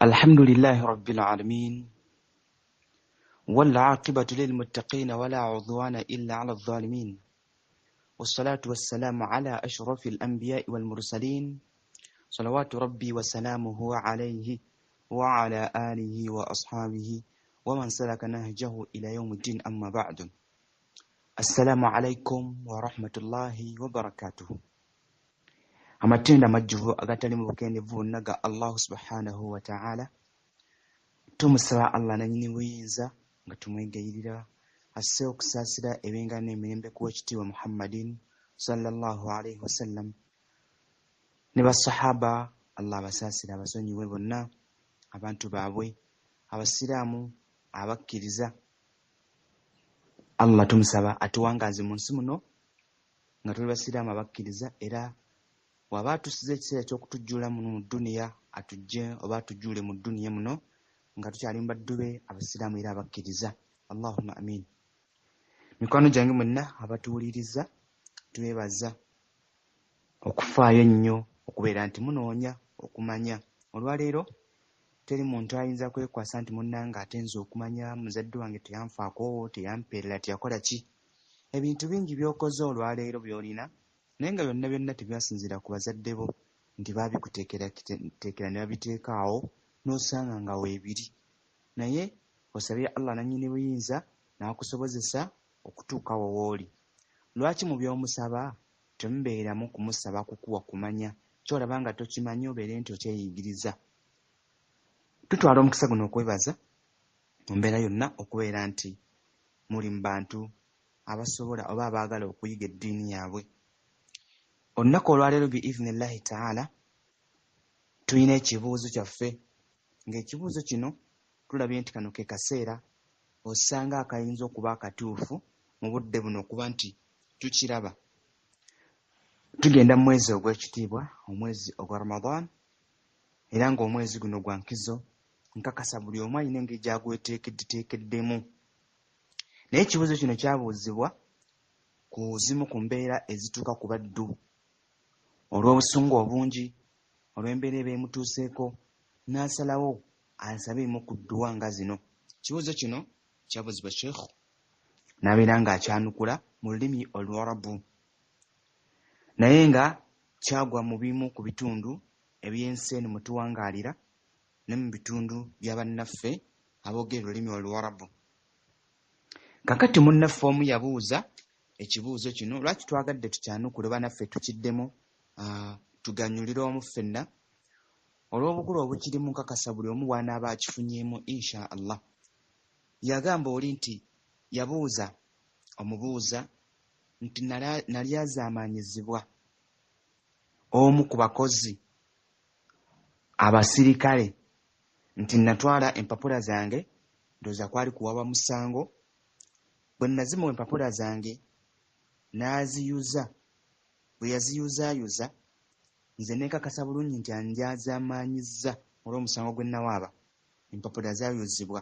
الحمد لله رب العالمين والعاقبة للمتقين ولا عدوان إلا على الظالمين والصلاة والسلام على أشرف الأنبياء والمرسلين صلوات ربي وسلامه عليه وعلى آله وأصحابه ومن سلك نهجه إلى يوم الدين أما بعد. السلام عليكم ورحمة الله وبركاته. Amatenda majjuvu agatali mu bukendevu naga Allah subhanahu wa ta'ala. Tumusaba Allah nanyini buyinza nga tumwegayirira asse okusaasira ebenga n'emirembe ku ekitiibwa Muhammadin sallallahu alayhi wasallam ne basahaba Allah abasaasira abasonyiwe bonna abantu baabwe abasiraamu abakkiriza. Allah tumusaba atuwangaze mu nsi muno nga tuli basiraamu abakkiriza, era waba tusize ekiseera ky'okutujjuula mu duniya atujje oba atujjuule mu duniya muno nga tukyali mbaddu be abasiraamu era abakkiriza. Allahumma amin. Mikwano gyange mwenna abatuwuliriza tubeebaza okufaayo ennyo okubeera nti munoonya okumanya. Olwaleero teri muntu ayinza kwekwasa nti munnange ate nze okumanya muzadde wange teyanfaako, teyampeerera, teyakola ki. Ebintu bingi by'okoze olwaleero by'olina naye nga byonna tebyasinziira ku bazadde bo nti baabikuteekera ne babiteeka awo n'osanga nga weebiri. Naye osabye Allah nannyini buyinza n'akusobozesa okutuuka wowooli. Lwaki mu by'omusaba temubeeramu kumusaba kukuwa kumanya ky'olaba nga tokimanyi obeere nti okyeyigiriza? Tutwala omukisa guno okwebaza mu mbeera yonna okubeera nti muli mu bantu abasobola oba abaagala okuyiga eddiini yaabwe. Olunaku olwaleero biiznillahi ta'ala tulina ekibuuzo kyaffe, ng'ekibuuzo kino tulabye nti kano ke kaseera osanga akayinza okuba akatuufu mu budde buno okuba nti tukiraba. Tugenda mu mwezi ogw'ekitiibwa, omwezi ogwa Ramadan, era ng'omwezi guno gwa nkizo. Nkakasa buli omu alina engeri gy'agweteekeddemu. Naye ekibuuzo kino kyabuuzibwa ku zimu ku mbeera ezituuka ku baddu olw'obusungu obungi, olw'embeera eba emutuuseeko, n'asalawo asabe emu ku dduwa nga zino. Ekibuuzo kino kyabuuzibwa Sheikh n'abeera ng'akyanukula mu lulimi Oluwarabu, naye nga kyagwa mu bimu ku bitundu eby'ensi eno mwe tuwangaalira ne mu bitundu bya bannaffe aboogera olulimi Oluwarabu. Kakati munnaffe omu yabuuza ekibuuzo kino. Lwaki twagadde tukyanukule bannaffe tukiddemu tuganyulire omu ffenna olw'obukulu obukirimu. Nkakasa buli omu bw'anaaba akifunyeemu insha Allah. Yagamba oli nti yabuuza omubuuza nti nali azaamanyizibwa omu ku bakozi abasirikale nti natwala empapula zange, ndowooza kwali kuwaba musango. Bwe nazimuwa empapula zange n'aziyuza, bwe yaziyuzaayuza nze neekakasa bulungi nti anjazaamanyizza olw'omusango gwe nawaaba, empapula zaayuzibwa.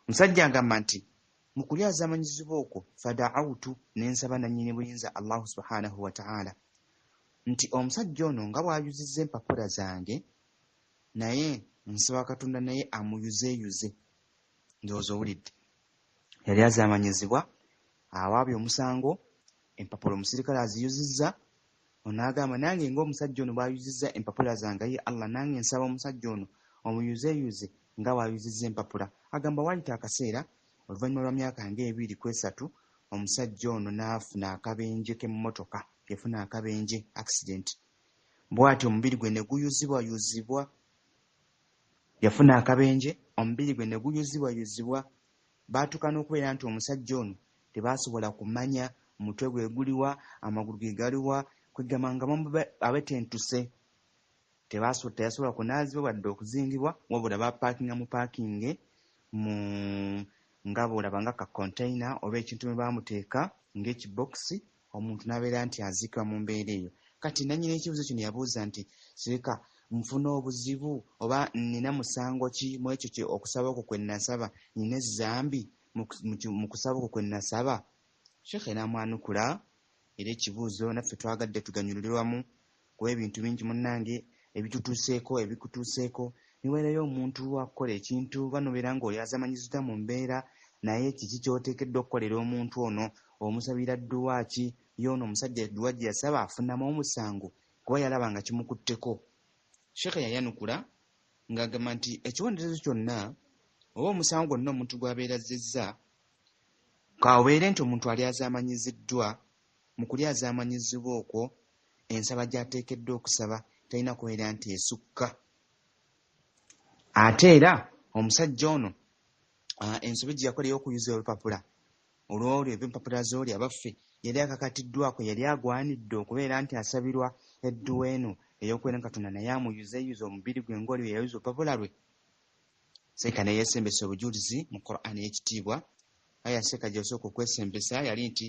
Omusajja agamba nti mu kuli azaamanyizibwa okwo fadaawutu, n'ensaba nannyini buyinza Allahu subhanahu wa ta'ala nti omusajja ono nga bw'ayuzizza empapula zange, naye nsaba Katonda naye amuyuzeeyuze. Ndowooza owulidde, yali azaamanyizibwa awaabye omusango, empapula omusirikale aziyuzizza. Onaagamba nange ng'omusajja ono bw'ayuzizza empapula zange, ye Allah nange nsaba omusajja ono omuyuzeeyuze nga bw'ayuzizza empapula. Agamba waayita akaseera oluvannyuma lwa myaka nga 2-3 omusajja ono n'afuna akabenje k'emmotoka, yafuna akabenje accident. Bw'atyo omubiri gwe ne guyuzibwayuzibwa, yafuna akabenje, omubiri gwe ne guyuzibwayuzibwa. Baatuuka n'okubeera nti omusajja ono tebaasobola kumanya omutwe gwe guliwa, amagulu ge galiwa, kwegamba nga abetentuse. Teyasobola kunaazibwa wadde okuzingibwa, wabula bapaakinga mu paakinge nga bw'olaba nga ka container oba ekintu mwe baamuteeka ng'ekibokisi, omuntu n'abeera nti aziikibwa mu mbeera eyo. Kati nannyini ekibuuzo kino yabuuza nti sireka nfuna obuzibu oba nina musango ki mu ekyo okusaba okwo kwe nasaba, nina ezzambi mu kusaba okwo kwe nasaba? Sheikh n'amwanukula era ekibuuzo naffe twagadde tuganyulirwamu kuba ebintu bingi munnange ebitutuuseeko ebikutuuseeko niweerayo omuntu akola ekintu banobeera ng'oli azamanyiziddwa mu mbeera naye kiki ky'oteekeddwa okukolera omuntu ono, omusabira dduwa ki, y'ono omusajja dduwa gye yasaba afunamu omusango kuba yalaba nga kimukutteko. Sheekhe yayanukula ng'agamba nti ekibonerezo kyonna oba omusango gwonna omuntu gw'abeera azzizza kaobeere nti omuntu ali azaamanyiziddwa. Mu kuli azaamanyizibwa okwo ensaba gy'ateekeddwa okusaba talina kubeera nti esukka. Ate era omusajja ono ensobi gye yakola ey'okuyuza olupapula olw'olwo eby'empapula z'oli abaffe yali akakatiddwako, yali agwanidde okubeera nti asabirwa edduwa eno ey'okubeera nga Katonda naye amuyuzeyuza omubiri gwe ng'oli bwe yayuza olupapula lwe. Seeka ne yeesembesa obujulizi mu Qur'an ey'ekitiibwa. Aya seeka gy'osooka okwesembesa yali nti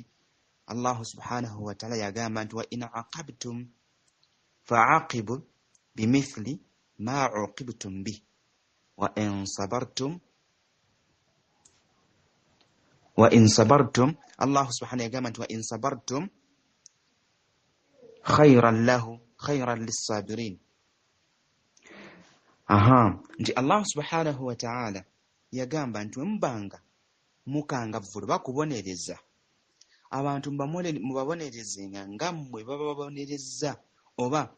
Allahu subhanahu wa ta'ala yagamba nti wa in aqabtum fa'aqibu bimithli ma uqibtum bi wa in sabartum Allah subhanahu yagamba nti wa in sabartum khayran lis-sabirin. Nti Allah subhanahu wa ta'ala yagamba nti mbanga mukangavvulu bakubonereza abantu mubabonerezenga nga mmwe baba babonerezza, oba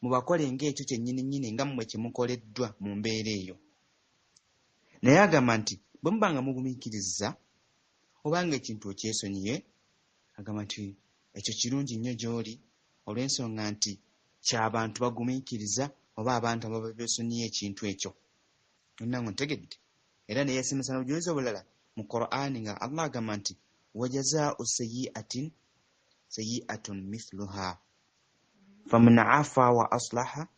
mubakole ng'ekyo kyennyini nga mmwe kyemukoleddwa mu mbeera eyo. Naye agamba nti bwe mubanga mugumiikiriza obanga ekintu okyesonyiye, agamba nti ekyo kirungi nnyo gy'oli olw'ensonga nti ky'abantu bagumiikiriza oba abantu ababa beesonyiye ekintu ekyo. Yonna ngo ntegedde. Era ne yeesemesa n'obujulizi obulala mu Qur'ani nga Allah agamba nti wajazaa'u sayyi'atun mithluha faman afa wa aslaha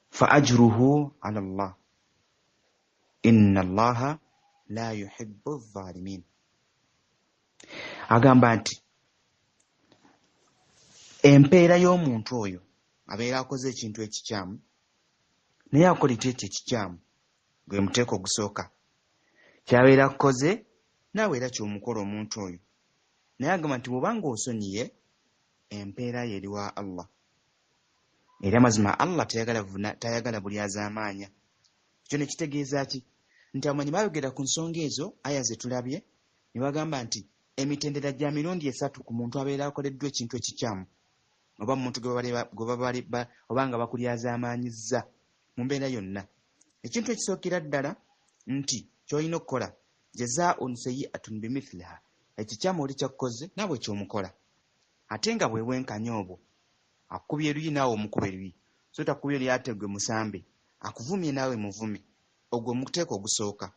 fa ajruhu 'ala Allah inna Allaha la yuhibbu adh-dhalimin. Agamba nti empeera y'omuntu oyo abeera akoze ekintu ekikyamu naye akola ekyo ekikyamu gwe muteeko ogusooka kyabeera akoze naawe era ky'omukola omuntu oyo. Naye agamba nti bw'obanga osonyiye empeera ye eri wa Allah. Era mazima Allah tayagala buli azaamaanya. Ekyo ne kitegeeza ki? Nti abamanyi baayogera ku nsonga ezo aya ze tulabye ne bagamba nti emitendera gya mirundi 3 ku muntu abeera akoleddwa ekintu ekikyamu oba muntu obanga bakulyazaamaanyizza mu mbeera yonna. Ekintu ekisookera ddala nti ky'olina okukola jazaa'un sayyi'atun bimithliha, ekikyamu oli kyakkoze naawe ky'omukola. Ate nga bwe bwenkanya obwo akubye eruyi naawe omukube eruyi, so takubye eri ate gwe musambe, akuvumye naawe muvume. Ogwo omuteeko ogusooka.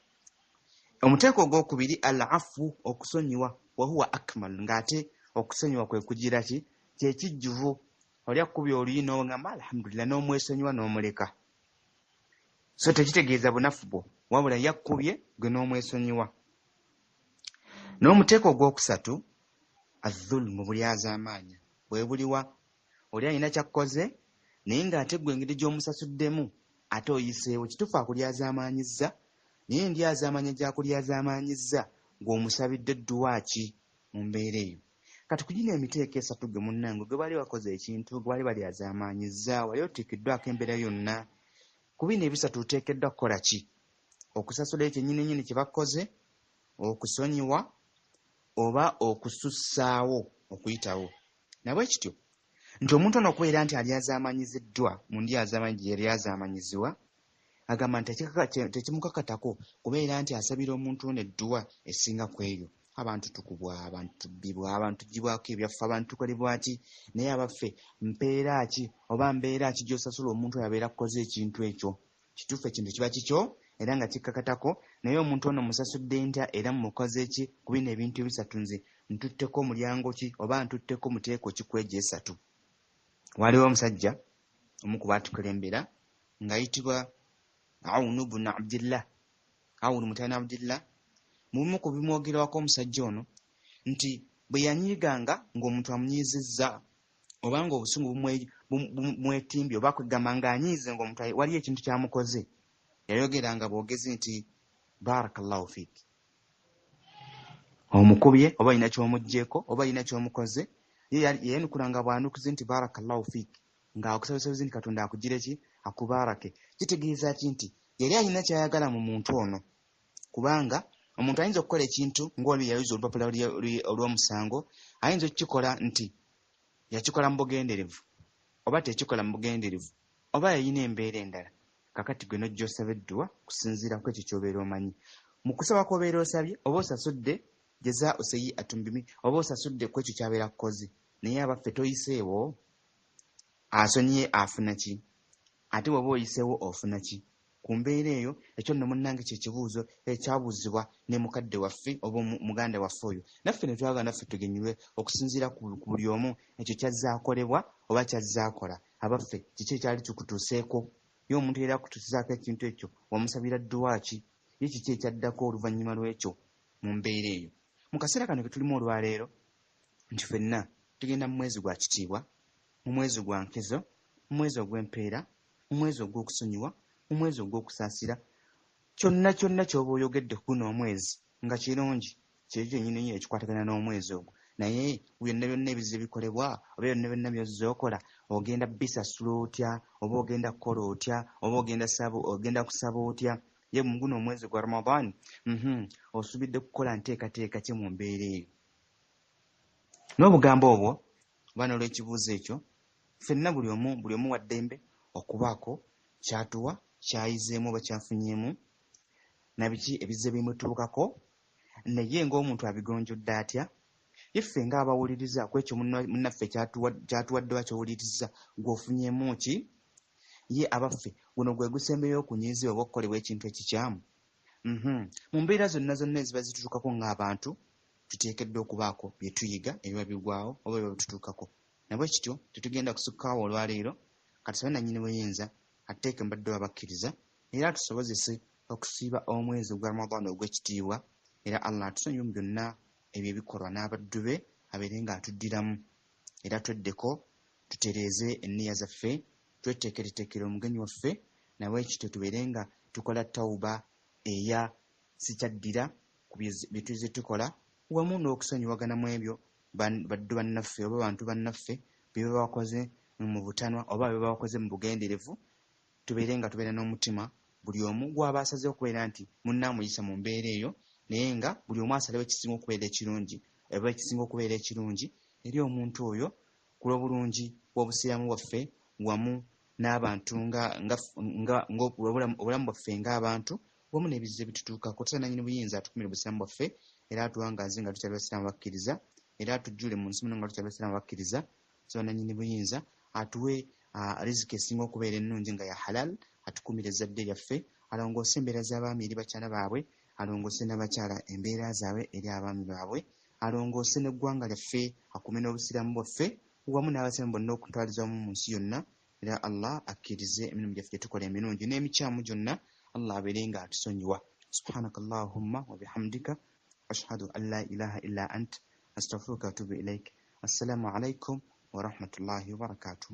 Omuteeko ogwokubiri al-afu, okusonyiwa, wa huwa akmal, ng'ate okusonyiwa kwe kugira ki? Kyekijjuvu. Oli akubye oluyi n'ogamba alhamdulillah n'omwesonyiwa n'omuleka. So tekitegeeza bunafu bwo, wabula yakkubye gwe n'omwesonyiwa. N'omuteeko ogwokusatu az-zulmu, buli azaamaanya. Bwe buliwa oli alina kyakkoze naye ng'ate gwe engeri gy'omusasuddemu ate oyiseewo, kituufu akulyazaamaanyizza naye ndi azaamanya gy'akulyazaamaanyizza ng'omusabidde dduwa ki mu mbeera eyo. Kati kugina emiteeko 3 gwe munnange gwe bali wakoze ekintu gwe bali balyazaamaanyizza wali oteekeddwako embeera yonna. Ku bino ebisatu oteekeddwa kukola ki? Okusasula ekyennyini kye bakoze, okusonyiwa oba okusussaawo, okuyitawo. Nabwe kityo nti omuntu ono okubeera nti alyazaamaanyiziddwa mu ndi azaamanyi gye yali azaamanyizibwa, agamba nti tekimukakatako kubeera nti asabira omuntu ono edduwa esinga ku eyo. Abantu tukubwa, abantu tubbibwa, abantu tugibwako ebyaffe, abantu tukolebwa ki? Naye abaffe mpeera ki oba mbeera ki gy'osasula omuntu oyo abeera kukoze ekintu ekyo? Kituufu ekintu kiba kikyo era nga kikkakatako, naye omuntu ono musasudde ntya era mumukoze ki? Ku bino ebintu ebisatu nze ntutteko omulyango ki oba ntutteko muteeko ki ku egyo 3? Waliwo omusajja omu ku baatukulembera ng'ayitibwa Awunu bnu Abdillah, Awunu mutabani Abdillah. Mu bimu ku bimwogerwako omusajja ono nti bwe yanyiiganga ng'omuntu amunyizizza oba ng'obusungu bumwetimbye oba kwegamba ng'anyiize ng'omuntu waliyo ekintu kyamukoze, yayogeranga bwogezi nti barakallahu fiik, omukubye oba alina ky'omuggyeko oba alina ky'omukoze, yayanukulanga bw'anukuze nti barakallahu fiik. nga okusabisabizi nti Katonda akugire ki akubarake kitegeeza ki nti yali alina kyayagala mu muntu ono kubanga omuntu ayinza okukola ekintu ng'oli yayuza olupapula olw'omusango ayinza okukikola nti yakikola mu bugenderevu oba tekikola mu bugenderevu oba yayina embeera endala kakati gwe nojja osaba eddua kusinziira ku ekyo ky'obeera omanyi mu kusaba kw'obeera osabye oba osasudde jeza oseyi atumbimi oba osasudde ku ekyo ky'abeera kukoze naye abaffe toyiseewo asonyiye afuna ki ate bw'oba oyiseewo ofuna ki ku mbeera eyo ekyo nno munnange kye kibuuzo ekyabuuzibwa ne mukadde waffe oba muganda waffe oyo naffe ne twagala naffe tugenyulwe okusinziira ku buli omu ekyo kyazzaakolebwa oba kyazzaakola abaffe kiki ekyali kikutuuseeko ye omuntu era akutuusizaako ekintu ekyo wamusabira dduwa ki ye kiki ekyaddako oluvannyuma lw'ekyo mu mbeera eyo mu kaseera kano ke tulimu olwaleero nti ffenna tugenda mu mwezi gwa kitiibwa mu mwezi gwa nkezo mu mwezi ogw'empeera mu mwezi ogw'okusonyiwa mu mwezi ogw'okusaasira kyonna ky'oba oyogedde ku guno omwezi nga kirungi kyekyo kyennyini ekikwatagana n'omwezi ogwo naye byonna byonna ebizze bikolebwa oba byonna byonna byozze okola ogenda bisasula otya oba ogenda kukola otya oba ogenda kusaba otya ye mu guno omwezi gwa Ramadan osubidde kukola nteekateeka ki mu mbeera eyo n'obugambo obwo oba n'olw'ekibuuzo ekyo ffenna buli omu wa ddembe okubaako kyatuwa kyayizeemu oba kyafunyeemu na biki ebizze bimutuukako naye ng'omuntu abigonjodde atya iffe ng'abawuliriza ku ekyo munnaffe kyatuwaddewa kyowuliriza gw'ofunyeemu ki ye abaffe guno gwe gusembeyo okunyiizibwa oba okukolebwa ekintu ekikyamu mu mbeera zonna eziba zitutuukako ng'abantu tuteekeddwa okubaako bye tuyiga ebiba bigwawo oba biba bitutuukako nabwe kityo tetugenda kusukkaawo olwaleero katusabe nannyini buyinza atteeke mu badde abakkiriza era atusobozese okusiiba omwezi ogwa Ramadan ogw'ekitiibwa era Allah atusonyiwe mu byonna ebyo ebikolwa n'abaddu be abeere ng'atuddiramu era tweddeko tutereeze enniya zaffe tweteekereteekere omugenyi waffe nawe ekityo tubeere nga tukola tawuba eya sikyaddira ku bye tuzze tukola wamu n'okusonyiwagana mu ebyo baddu bannaffe oba bantu bannaffe bye baba bakoze mu butanwa oba bye baba bakoze mu bugenderevu tubeere nga tubeera n'omutima buli omu gw'aba asazeewo okubeera nti munnaamuyisa mu mbeera eyo naye nga buli omu asalawo ekisinga okubeera ekirungi oba ekisinga okubeera ekirungi eri omuntu oyo ku lw'obulungi bw'obusiraamu bwaffe wamu n'abantu obulamu bwaffe ng'abantu wamu n'ebizze bitutuukako tusaba nannyini buyinza atukumire obusiraamu bwaffe era atuwangaze nga tukyali basiraamu bakkiriza era atujjule mu nsi muno nga tukyali basiraamu bakkiriza tusaba nannyini buyinza atuwe riziki esinga okubeera ennungi nga ya halal atukumire ezzadde lyaffe alongoose embeera z'abaami eri bakyala baabwe alongoose n'abakyala embeera zaabwe eri abaami baabwe alongoose n'eggwanga lyaffe akume n'obusiraamu bwaffe wamu n'abasiraamu bonna okutwaliza wamu mu nsi yonna era Allah akkirize emirimu gyaffe gye tukola emirungi n'emikyamu gyonna Allah abeere nga atusonyiwa subhanakallahumma wa bihamdika ashhadu an la ilaha illa ant astaghfiruka wa atubu ilaik assalamu alaikum wa rahmatullahi wa barakatuh